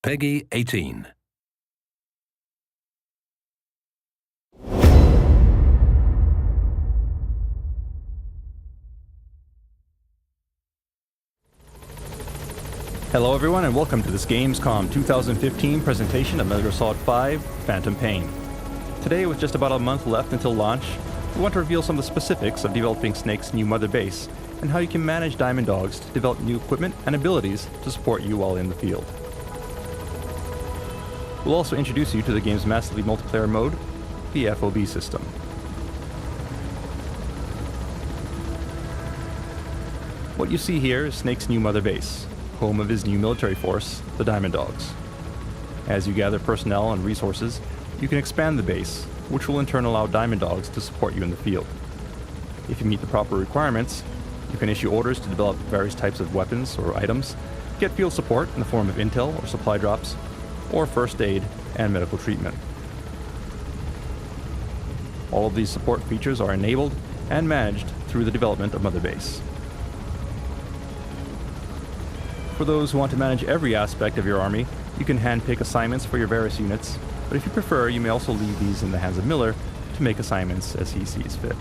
Peggy 18. Hello everyone and welcome to this Gamescom 2015 presentation of Metal Gear Solid 5 Phantom Pain. Today, with just about a month left until launch, we want to reveal some of the specifics of developing Snake's new mother base and how you can manage Diamond Dogs to develop new equipment and abilities to support you while in the field. We'll also introduce you to the game's massively multiplayer mode, the FOB system. What you see here is Snake's new mother base, home of his new military force, the Diamond Dogs. As you gather personnel and resources, you can expand the base, which will in turn allow Diamond Dogs to support you in the field. If you meet the proper requirements, you can issue orders to develop various types of weapons or items, get field support in the form of intel or supply drops, or first aid and medical treatment. All of these support features are enabled and managed through the development of Mother Base. For those who want to manage every aspect of your army, you can handpick assignments for your various units, but if you prefer, you may also leave these in the hands of Miller to make assignments as he sees fit.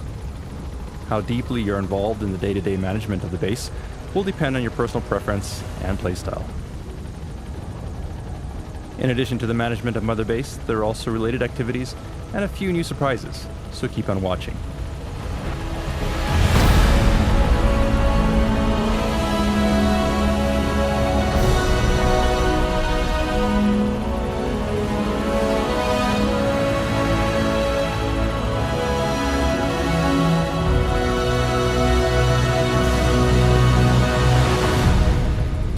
How deeply you're involved in the day-to-day management of the base will depend on your personal preference and playstyle. In addition to the management of Mother Base, there are also related activities and a few new surprises, so keep on watching.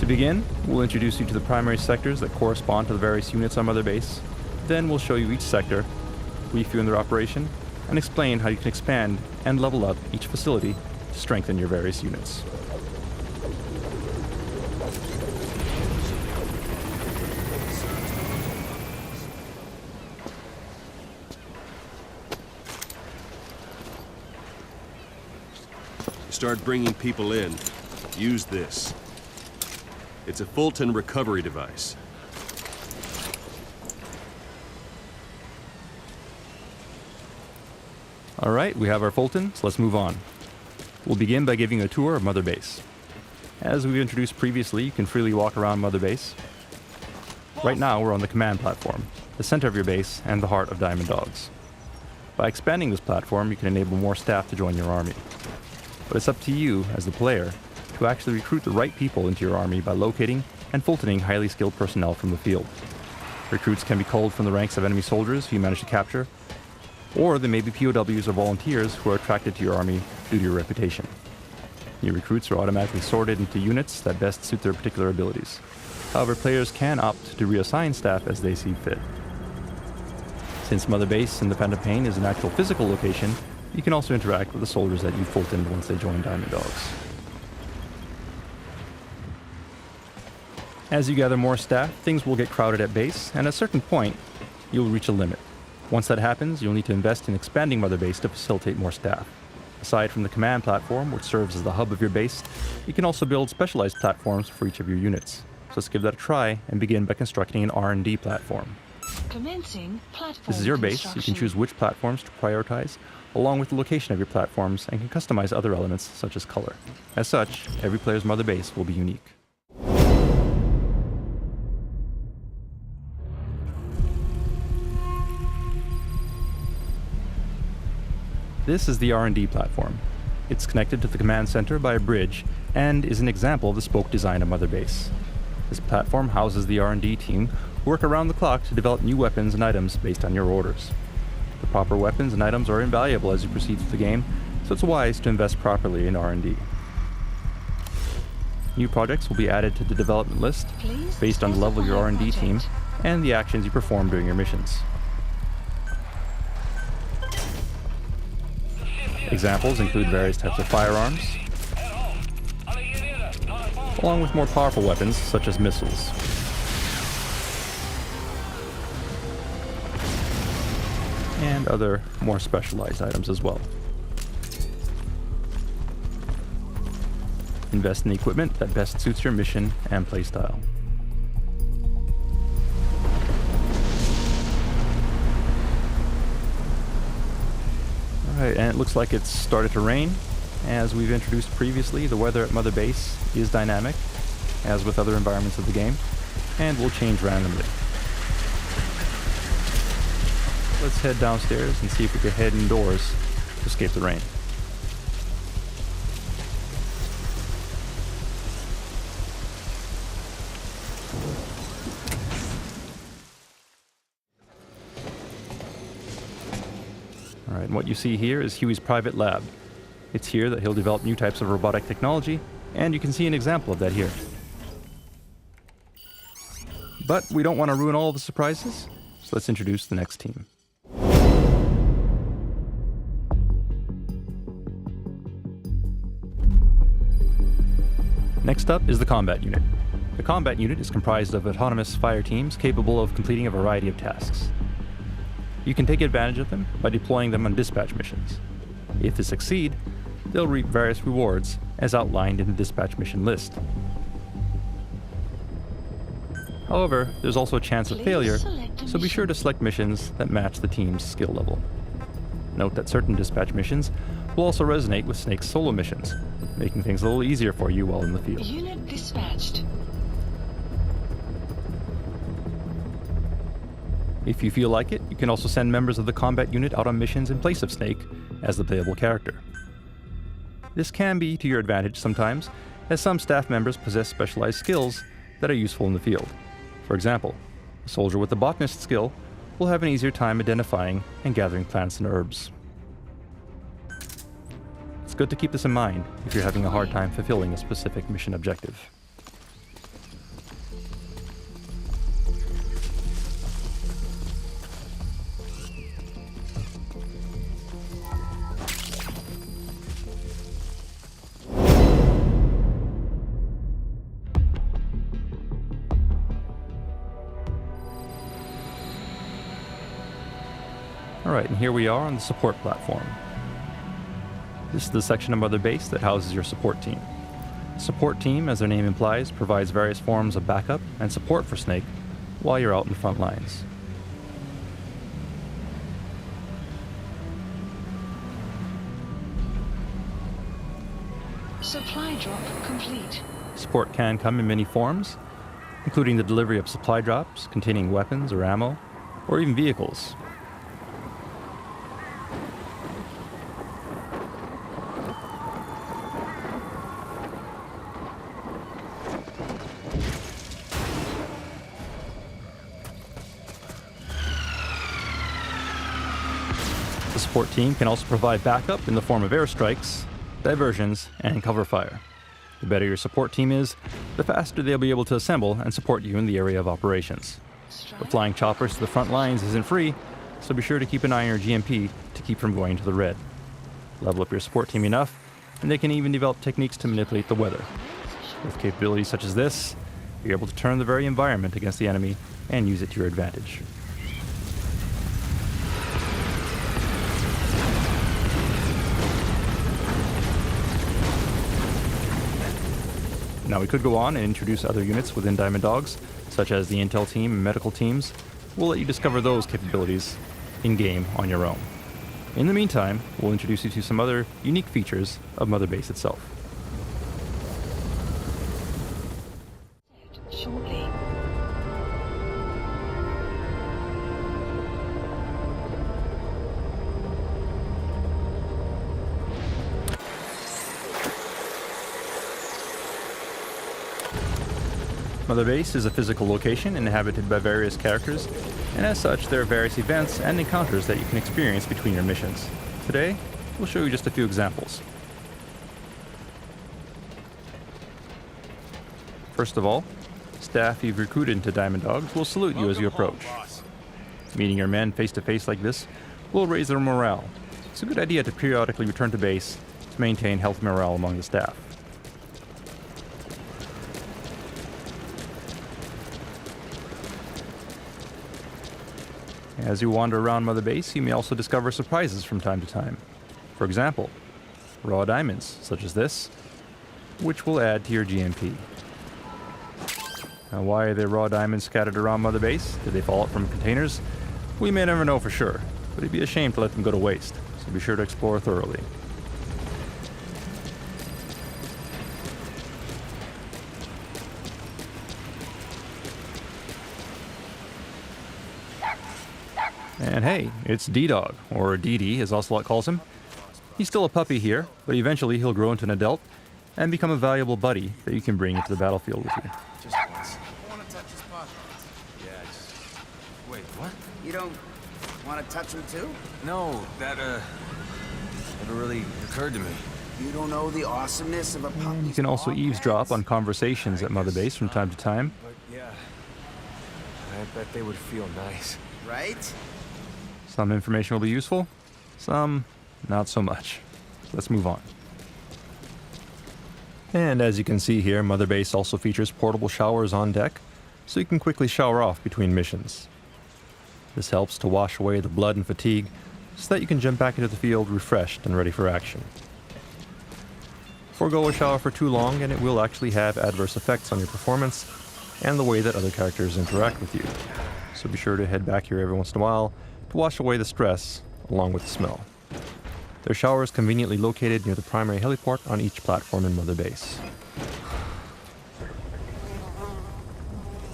To begin, we'll introduce you to the primary sectors that correspond to the various units on Mother Base. Then we'll show you each sector, brief you in their operation, and explain how you can expand and level up each facility to strengthen your various units. Start bringing people in. Use this. It's a Fulton recovery device. Alright, we have our Fulton, so let's move on. We'll begin by giving a tour of Mother Base. As we've introduced previously, you can freely walk around Mother Base. Right now, we're on the command platform, the center of your base and the heart of Diamond Dogs. By expanding this platform, you can enable more staff to join your army. But it's up to you, as the player, to actually recruit the right people into your army by locating and Fultoning highly skilled personnel from the field. Recruits can be culled from the ranks of enemy soldiers who you manage to capture, or they may be POWs or volunteers who are attracted to your army due to your reputation. New recruits are automatically sorted into units that best suit their particular abilities. However, players can opt to reassign staff as they see fit. Since Mother Base in the Phantom Pain is an actual physical location, you can also interact with the soldiers that you Fultoned once they join Diamond Dogs. As you gather more staff, things will get crowded at base, and at a certain point, you'll reach a limit. Once that happens, you'll need to invest in expanding Mother Base to facilitate more staff. Aside from the command platform, which serves as the hub of your base, you can also build specialized platforms for each of your units. So let's give that a try and begin by constructing an R&D platform. Commencing platform This is your base, you can choose which platforms to prioritize, along with the location of your platforms, and can customize other elements such as color. As such, every player's Mother Base will be unique. This is the R&D platform. It's connected to the command center by a bridge and is an example of the spoke design of Mother Base. This platform houses the R&D team who work around the clock to develop new weapons and items based on your orders. The proper weapons and items are invaluable as you proceed through the game, so it's wise to invest properly in R&D. New projects will be added to the development list based on the level of your R&D team and the actions you perform during your missions. Examples include various types of firearms, along with more powerful weapons such as missiles. And other more specialized items as well. Invest in the equipment that best suits your mission and playstyle. Alright, and it looks like it's started to rain. As we've introduced previously, the weather at Mother Base is dynamic, as with other environments of the game, and will change randomly. Let's head downstairs and see if we can head indoors to escape the rain. Alright, and what you see here is Huey's private lab. It's here that he'll develop new types of robotic technology, and you can see an example of that here. But we don't want to ruin all of the surprises, so let's introduce the next team. Next up is the combat unit. The combat unit is comprised of autonomous fire teams capable of completing a variety of tasks. You can take advantage of them by deploying them on dispatch missions. If they succeed, they'll reap various rewards as outlined in the dispatch mission list. However, there's also a chance of failure, so be sure to select missions that match the team's skill level. Note that certain dispatch missions will also resonate with Snake's solo missions, making things a little easier for you while in the field. Unit dispatched. If you feel like it, you can also send members of the combat unit out on missions in place of Snake as the playable character. This can be to your advantage sometimes, as some staff members possess specialized skills that are useful in the field. For example, a soldier with the botanist skill will have an easier time identifying and gathering plants and herbs. It's good to keep this in mind if you're having a hard time fulfilling a specific mission objective. Alright, and here we are on the support platform. This is the section of Mother Base that houses your support team. The support team, as their name implies, provides various forms of backup and support for Snake while you're out in the front lines. Supply drop complete. Support can come in many forms, including the delivery of supply drops containing weapons or ammo, or even vehicles. The support team can also provide backup in the form of airstrikes, diversions, and cover fire. The better your support team is, the faster they'll be able to assemble and support you in the area of operations. But flying choppers to the front lines isn't free, so be sure to keep an eye on your GMP to keep from going to the red. Level up your support team enough, and they can even develop techniques to manipulate the weather. With capabilities such as this, you're able to turn the very environment against the enemy and use it to your advantage. Now we could go on and introduce other units within Diamond Dogs, such as the Intel team and medical teams. We'll let you discover those capabilities in-game on your own. In the meantime, we'll introduce you to some other unique features of Mother Base itself. Shortly. Mother Base is a physical location inhabited by various characters, and as such, there are various events and encounters that you can experience between your missions. Today, we'll show you just a few examples. First of all, staff you've recruited into Diamond Dogs will salute you as you approach. Meeting your men face to face like this will raise their morale. It's a good idea to periodically return to base to maintain healthy morale among the staff. As you wander around Mother Base, you may also discover surprises from time to time. For example, raw diamonds, such as this, which will add to your GMP. Now, why are there raw diamonds scattered around Mother Base? Did they fall out from containers? We may never know for sure, but it'd be a shame to let them go to waste, so be sure to explore thoroughly. And hey, it's D-Dog, or DD as Ocelot calls him. He's still a puppy here, but eventually he'll grow into an adult and become a valuable buddy that you can bring into the battlefield with you. Just once. I want to touch his paw. Yeah, wait, what? You don't want to touch him too? No, that, never really occurred to me. You don't know the awesomeness of a puppy. You can also eavesdrop on conversations at Mother Base from time to time. But yeah, I bet they would feel nice. Right? Some information will be useful, some not so much. Let's move on. And as you can see here, Mother Base also features portable showers on deck, so you can quickly shower off between missions. This helps to wash away the blood and fatigue, so that you can jump back into the field refreshed and ready for action. Forgo a shower for too long and it will actually have adverse effects on your performance and the way that other characters interact with you. So be sure to head back here every once in a while to wash away the stress along with the smell. Their shower is conveniently located near the primary heliport on each platform in Mother Base.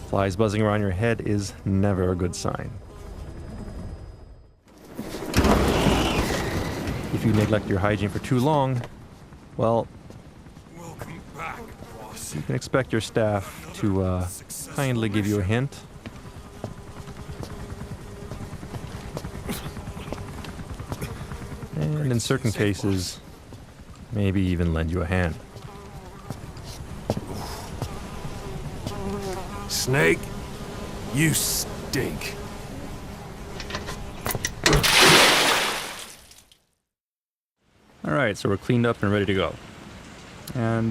Flies buzzing around your head is never a good sign. If you neglect your hygiene for too long, well, Welcome back, boss. you can expect your staff to kindly give you a hint. And in certain cases, maybe even lend you a hand. Snake, you stink. Alright, so we're cleaned up and ready to go. And,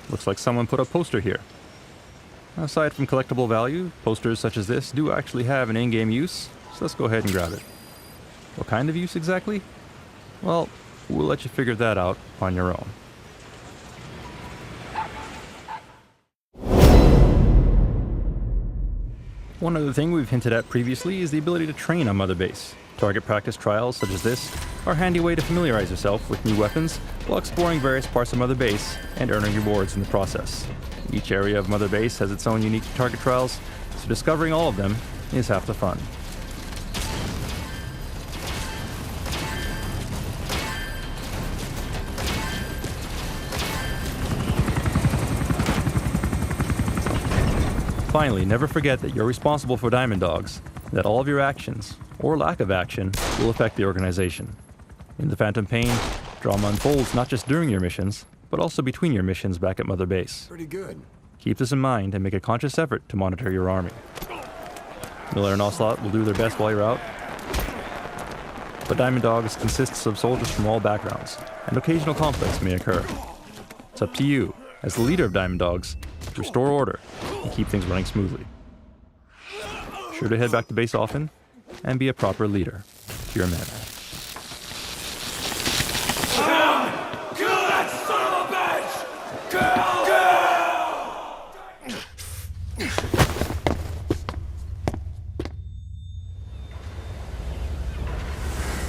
looks like someone put a poster here. Aside from collectible value, posters such as this do actually have an in-game use, so let's go ahead and grab it. What kind of use exactly? Well, we'll let you figure that out on your own. One other thing we've hinted at previously is the ability to train on Mother Base. Target practice trials such as this are a handy way to familiarize yourself with new weapons while exploring various parts of Mother Base and earning rewards in the process. Each area of Mother Base has its own unique target trials, so discovering all of them is half the fun. Finally, never forget that you're responsible for Diamond Dogs, that all of your actions, or lack of action, will affect the organization. In the Phantom Pain, drama unfolds not just during your missions, but also between your missions back at Mother Base. Pretty good. Keep this in mind and make a conscious effort to monitor your army. Miller and Ocelot will do their best while you're out, but Diamond Dogs consists of soldiers from all backgrounds, and occasional conflicts may occur. It's up to you, as the leader of Diamond Dogs, to restore order and keep things running smoothly. Sure to head back to base often and be a proper leader to your men. Kill that son of a bitch!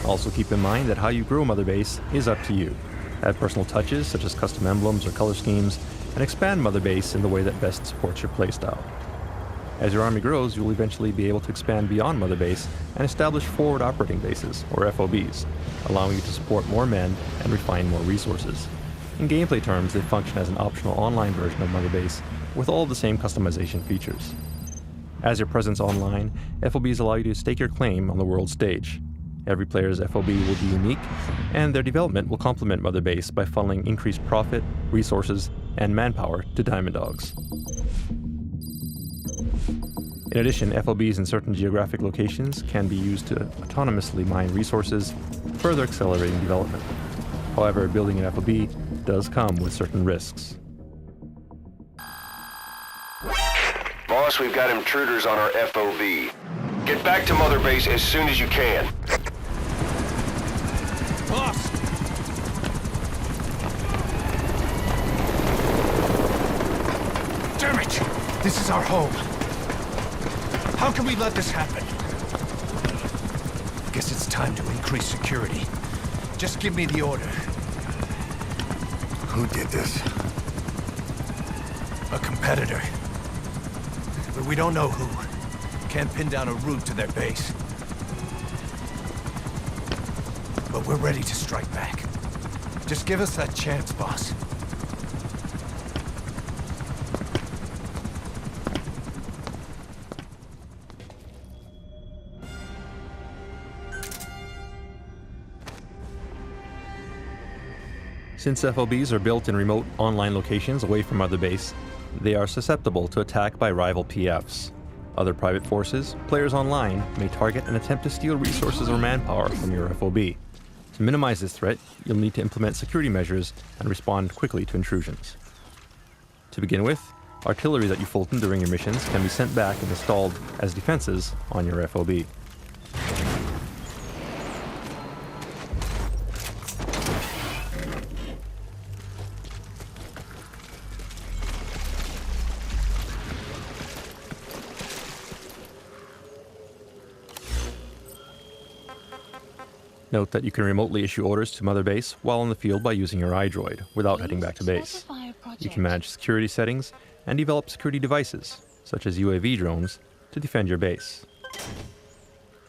Also keep in mind that how you grow Mother Base is up to you. Add personal touches such as custom emblems or color schemes, and expand Mother Base in the way that best supports your playstyle. As your army grows, you'll eventually be able to expand beyond Mother Base and establish forward operating bases, or FOBs, allowing you to support more men and refine more resources. In gameplay terms, they function as an optional online version of Mother Base with all the same customization features. As your presence online, FOBs allow you to stake your claim on the world stage. Every player's FOB will be unique, and their development will complement Mother Base by funneling increased profit, resources, and manpower to Diamond Dogs. In addition, FOBs in certain geographic locations can be used to autonomously mine resources, further accelerating development. However, building an FOB does come with certain risks. Boss, we've got intruders on our FOB. Get back to Mother Base as soon as you can. Boss! Damn it! This is our home. How can we let this happen? Guess it's time to increase security. Just give me the order. Who did this? A competitor. But we don't know who. Can't pin down a route to their base. But we're ready to strike back. Just give us that chance, boss. Since FOBs are built in remote online locations away from Mother Base, they are susceptible to attack by rival PFs. Other private forces, players online, may target and attempt to steal resources or manpower from your FOB. To minimize this threat, you'll need to implement security measures and respond quickly to intrusions. To begin with, artillery that you Fulton during your missions can be sent back and installed as defenses on your FOB. Note that you can remotely issue orders to Mother Base while on the field by using your iDroid, without heading back to base. You can manage security settings and develop security devices, such as UAV drones, to defend your base.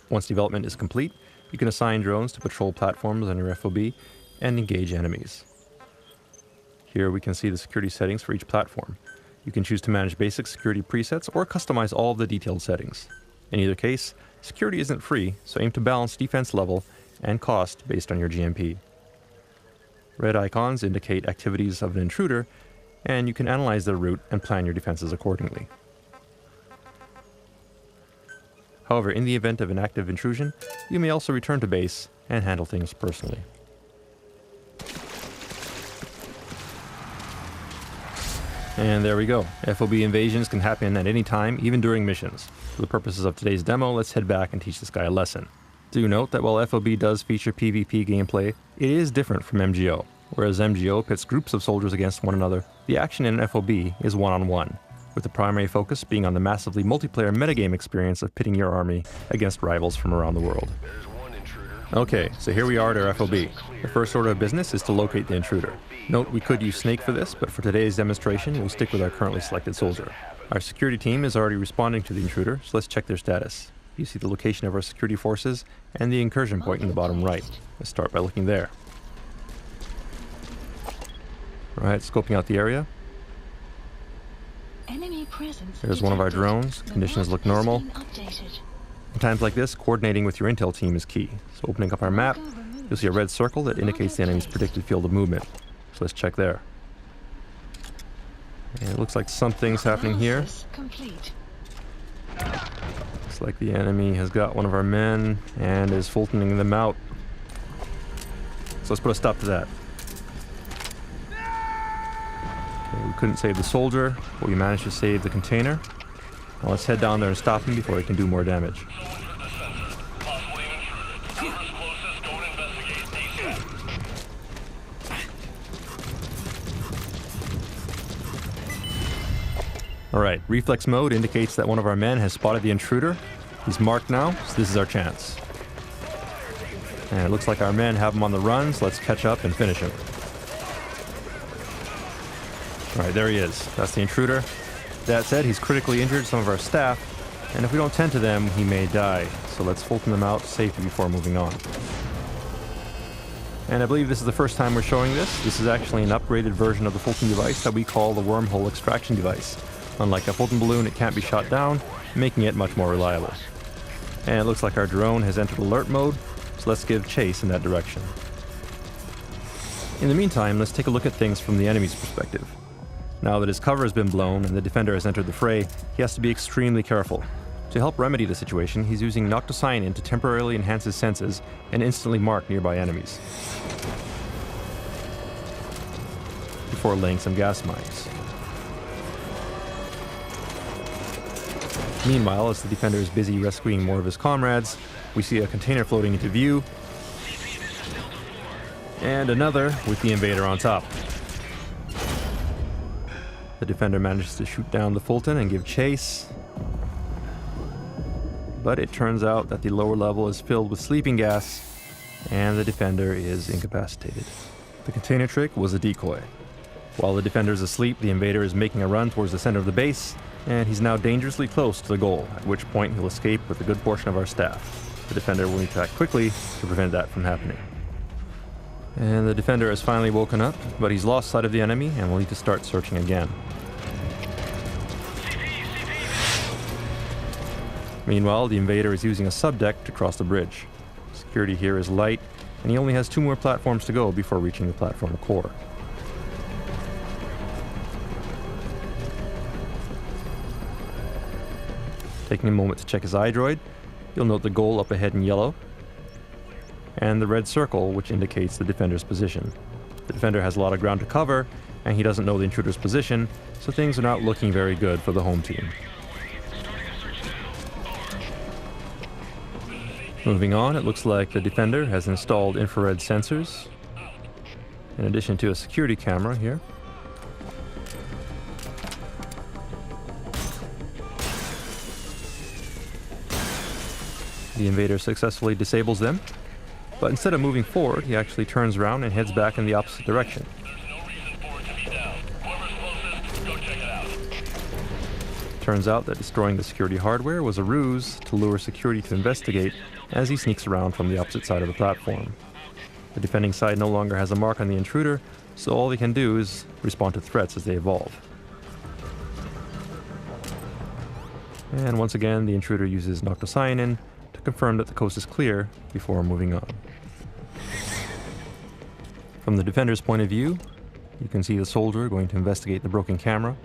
Once development is complete, you can assign drones to patrol platforms on your FOB and engage enemies. Here we can see the security settings for each platform. You can choose to manage basic security presets or customize all of the detailed settings. In either case, security isn't free, so aim to balance defense level and cost based on your GMP. Red icons indicate activities of an intruder, and you can analyze their route and plan your defenses accordingly. However, in the event of an active intrusion, you may also return to base and handle things personally. And there we go. FOB invasions can happen at any time, even during missions. For the purposes of today's demo, let's head back and teach this guy a lesson. Do note that while FOB does feature PvP gameplay, it is different from MGO. Whereas MGO pits groups of soldiers against one another, the action in FOB is one-on-one, with the primary focus being on the massively multiplayer metagame experience of pitting your army against rivals from around the world. Okay, so here we are at our FOB. The first order of business is to locate the intruder. Note we could use Snake for this, but for today's demonstration, we'll stick with our currently selected soldier. Our security team is already responding to the intruder, so let's check their status. You see the location of our security forces and the incursion point in the bottom right. Let's start by looking there. Alright, scoping out the area. There's one of our drones. Conditions look normal. In times like this, coordinating with your intel team is key. So opening up our map, you'll see a red circle that indicates the enemy's predicted field of movement. So let's check there. And it looks like something's happening here. Looks like the enemy has got one of our men and is Fultoning them out. So let's put a stop to that. Okay, we couldn't save the soldier, but we managed to save the container. Now let's head down there and stop him before he can do more damage. Alright, reflex mode indicates that one of our men has spotted the intruder. He's marked now, so this is our chance. And it looks like our men have him on the run, so let's catch up and finish him. Alright, there he is. That's the intruder. That said, he's critically injured some of our staff, and if we don't tend to them, he may die. So let's Fulton them out to safety before moving on. And I believe this is the first time we're showing this. This is actually an upgraded version of the Fulton device that we call the wormhole extraction device. Unlike a Fulton balloon, it can't be shot down, making it much more reliable. And it looks like our drone has entered alert mode, so let's give chase in that direction. In the meantime, let's take a look at things from the enemy's perspective. Now that his cover has been blown and the defender has entered the fray, he has to be extremely careful. To help remedy the situation, he's using Noctocyanin to temporarily enhance his senses and instantly mark nearby enemies, before laying some gas mines. Meanwhile, as the defender is busy rescuing more of his comrades, we see a container floating into view, and another with the invader on top. The defender manages to shoot down the Fulton and give chase. but it turns out that the lower level is filled with sleeping gas, and the defender is incapacitated. The container trick was a decoy. While the defender is asleep, the invader is making a run towards the center of the base, and he's now dangerously close to the goal, at which point he'll escape with a good portion of our staff. The defender will need to act quickly to prevent that from happening. And the defender has finally woken up, but he's lost sight of the enemy and will need to start searching again. Meanwhile, the invader is using a subdeck to cross the bridge. Security here is light, and he only has 2 more platforms to go before reaching the platform core. Taking a moment to check his iDroid, you'll note the goal up ahead in yellow, and the red circle, which indicates the defender's position. The defender has a lot of ground to cover, and he doesn't know the intruder's position, so things are not looking very good for the home team. Moving on, it looks like the defender has installed infrared sensors, in addition to a security camera here. The invader successfully disables them, but instead of moving forward, he actually turns around and heads back in the opposite direction. Turns out that destroying the security hardware was a ruse to lure security to investigate as he sneaks around from the opposite side of the platform. The defending side no longer has a mark on the intruder, so all they can do is respond to threats as they evolve. And once again, the intruder uses noctocyanin to confirm that the coast is clear before moving on. From the defender's point of view, you can see the soldier going to investigate the broken camera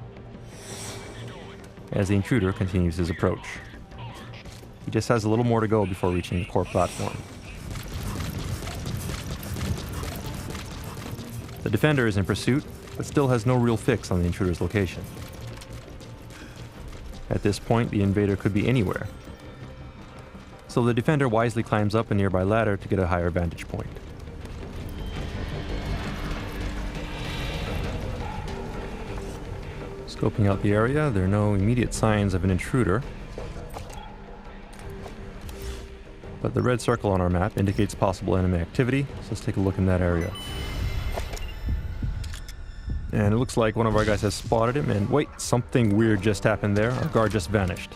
as the intruder continues his approach. He just has a little more to go before reaching the core platform. The defender is in pursuit, but still has no real fix on the intruder's location. At this point, the invader could be anywhere, so the defender wisely climbs up a nearby ladder to get a higher vantage point. Scoping out the area, there are no immediate signs of an intruder, but the red circle on our map indicates possible enemy activity, so let's take a look in that area. And it looks like one of our guys has spotted him, and wait, something weird just happened there. Our guard just vanished.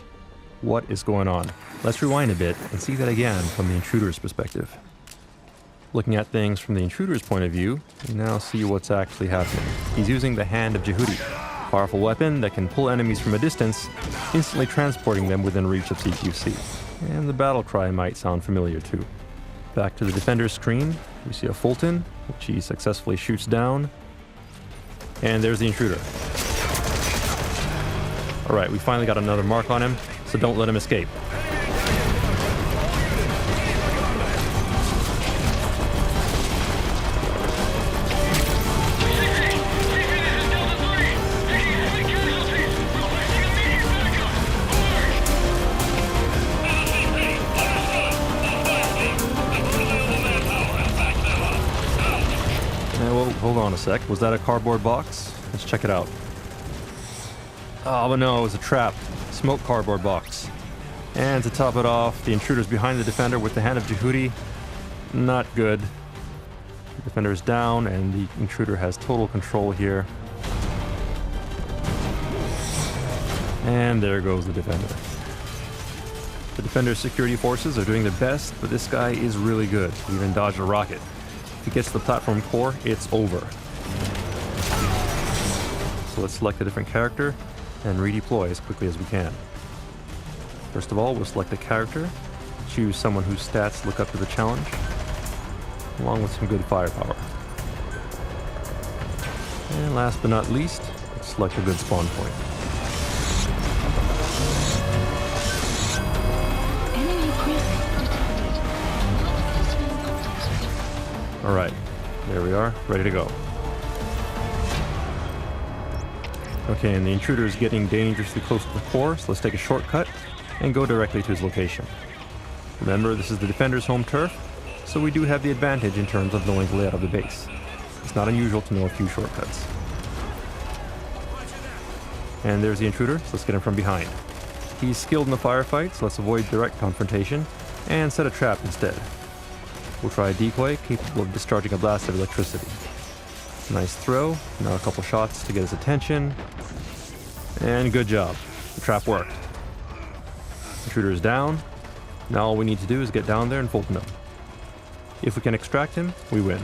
What is going on? Let's rewind a bit and see that again from the intruder's perspective. Looking at things from the intruder's point of view, we now see what's actually happening. He's using the Hand of Jehudi, a powerful weapon that can pull enemies from a distance, instantly transporting them within reach of CQC. And the battle cry might sound familiar too. Back to the defender's screen, we see a Fulton, which he successfully shoots down. And there's the intruder. Alright, we finally got another mark on him, so don't let him escape. Hold on a sec. Was that a cardboard box? Let's check it out. Oh, but no, it was a trap. Smoke cardboard box. And to top it off, the intruder's behind the defender with the Hand of Jehudi. Not good. The defender is down, and the intruder has total control here. And there goes the defender. The defender's security forces are doing their best, but this guy is really good. He even dodged a rocket. If he gets to the platform core, it's over. So let's select a different character and redeploy as quickly as we can. First of all, we'll select a character, choose someone whose stats look up to the challenge, along with some good firepower. And last but not least, let's select a good spawn point. Alright, there we are, ready to go. Okay, and the intruder is getting dangerously close to the core, so let's take a shortcut and go directly to his location. Remember, this is the defender's home turf, so we do have the advantage in terms of knowing the layout of the base. It's not unusual to know a few shortcuts. And there's the intruder, so let's get him from behind. He's skilled in the firefight, so let's avoid direct confrontation and set a trap instead. We'll try a decoy capable of discharging a blast of electricity. Nice throw, now a couple shots to get his attention, and good job. The trap worked. Intruder is down. Now all we need to do is get down there and Fulton him. If we can extract him, we win.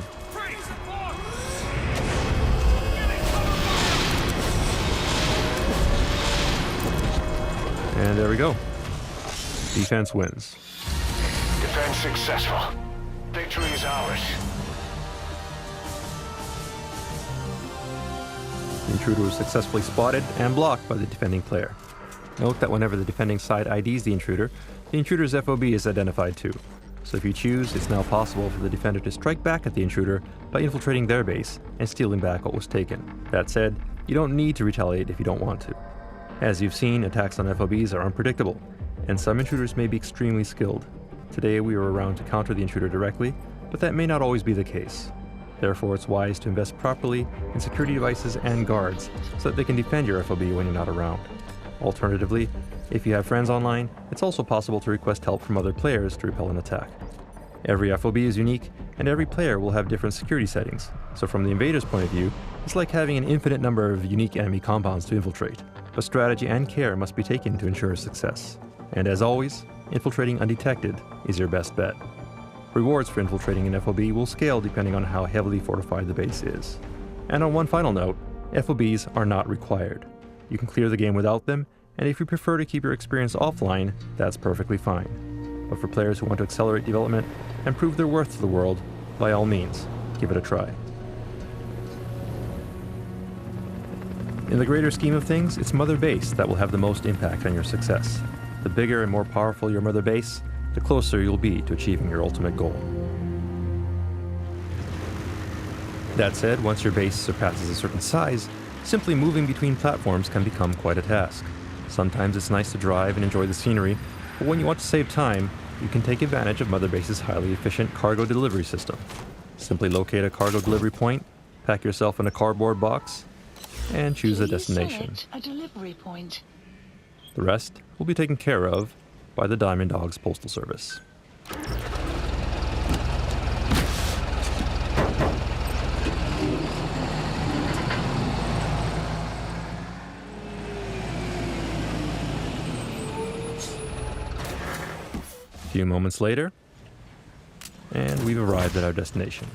And there we go. Defense wins. Defense successful. Victory is ours. The intruder was successfully spotted and blocked by the defending player. Note that whenever the defending side IDs the intruder's FOB is identified too. So if you choose, it's now possible for the defender to strike back at the intruder by infiltrating their base and stealing back what was taken. That said, you don't need to retaliate if you don't want to. As you've seen, attacks on FOBs are unpredictable, and some intruders may be extremely skilled. Today we were around to counter the intruder directly, but that may not always be the case. Therefore, it's wise to invest properly in security devices and guards so that they can defend your FOB when you're not around. Alternatively, if you have friends online, it's also possible to request help from other players to repel an attack. Every FOB is unique, and every player will have different security settings, so from the invader's point of view, it's like having an infinite number of unique enemy compounds to infiltrate, but strategy and care must be taken to ensure success. And as always, infiltrating undetected is your best bet. Rewards for infiltrating an FOB will scale depending on how heavily fortified the base is. And on one final note, FOBs are not required. You can clear the game without them, and if you prefer to keep your experience offline, that's perfectly fine. But for players who want to accelerate development and prove their worth to the world, by all means, give it a try. In the greater scheme of things, it's Mother Base that will have the most impact on your success. The bigger and more powerful your Mother Base, the closer you'll be to achieving your ultimate goal. That said, once your base surpasses a certain size, simply moving between platforms can become quite a task. Sometimes it's nice to drive and enjoy the scenery, but when you want to save time, you can take advantage of Mother Base's highly efficient cargo delivery system. Simply locate a cargo delivery point, pack yourself in a cardboard box, and choose a destination. A delivery point. The rest will be taken care of by the Diamond Dogs Postal Service. A few moments later, and we've arrived at our destination.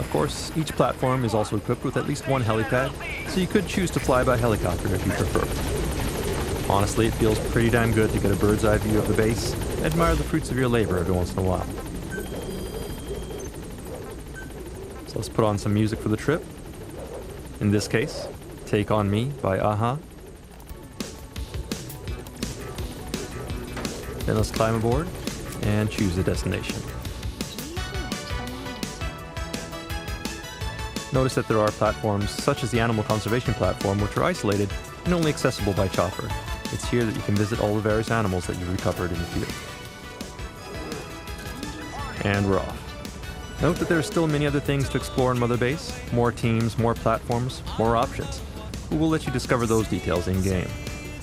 Of course, each platform is also equipped with at least one helipad, so you could choose to fly by helicopter if you prefer. Honestly, it feels pretty damn good to get a bird's eye view of the base and admire the fruits of your labor every once in a while. So let's put on some music for the trip. In this case, Take On Me by Aha. Then let's climb aboard and choose a destination. Notice that there are platforms such as the Animal Conservation Platform which are isolated and only accessible by chopper. It's here that you can visit all the various animals that you've recovered in the field. And we're off. Note that there are still many other things to explore in Mother Base, more teams, more platforms, more options. We will let you discover those details in-game.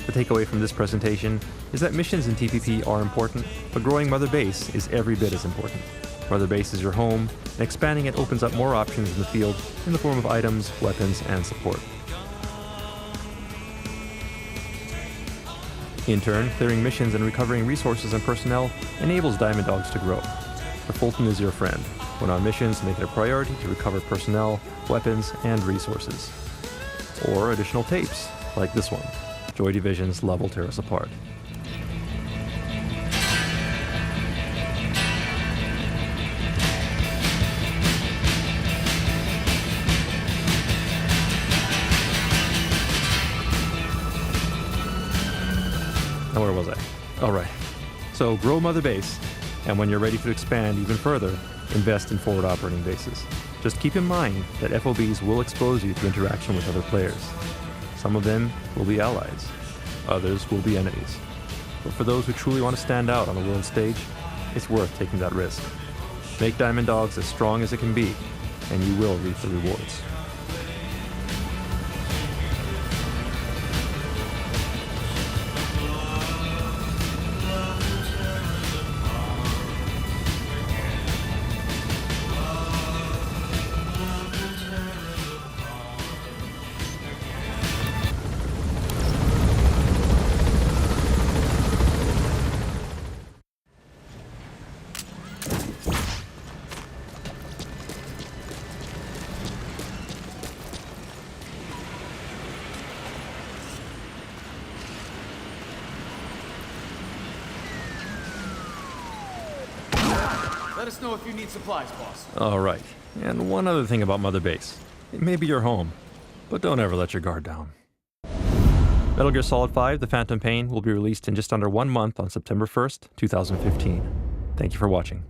The takeaway from this presentation is that missions in TPP are important, but growing Mother Base is every bit as important. Mother Base is your home, and expanding it opens up more options in the field in the form of items, weapons, and support. In turn, clearing missions and recovering resources and personnel enables Diamond Dogs to grow. The Fulton is your friend. When on missions, make it a priority to recover personnel, weapons, and resources. Or additional tapes, like this one, Joy Division's Love Will Tear Us Apart. Now where was I? All right. So grow Mother Base, and when you're ready to expand even further, invest in forward operating bases. Just keep in mind that FOBs will expose you to interaction with other players. Some of them will be allies, others will be enemies. But for those who truly want to stand out on the world stage, it's worth taking that risk. Make Diamond Dogs as strong as it can be, and you will reap the rewards. Let us know if you need supplies, boss. All right. And one other thing about Mother Base. It may be your home, but don't ever let your guard down. Metal Gear Solid 5: The Phantom Pain will be released in just under 1 month on September 1st, 2015. Thank you for watching.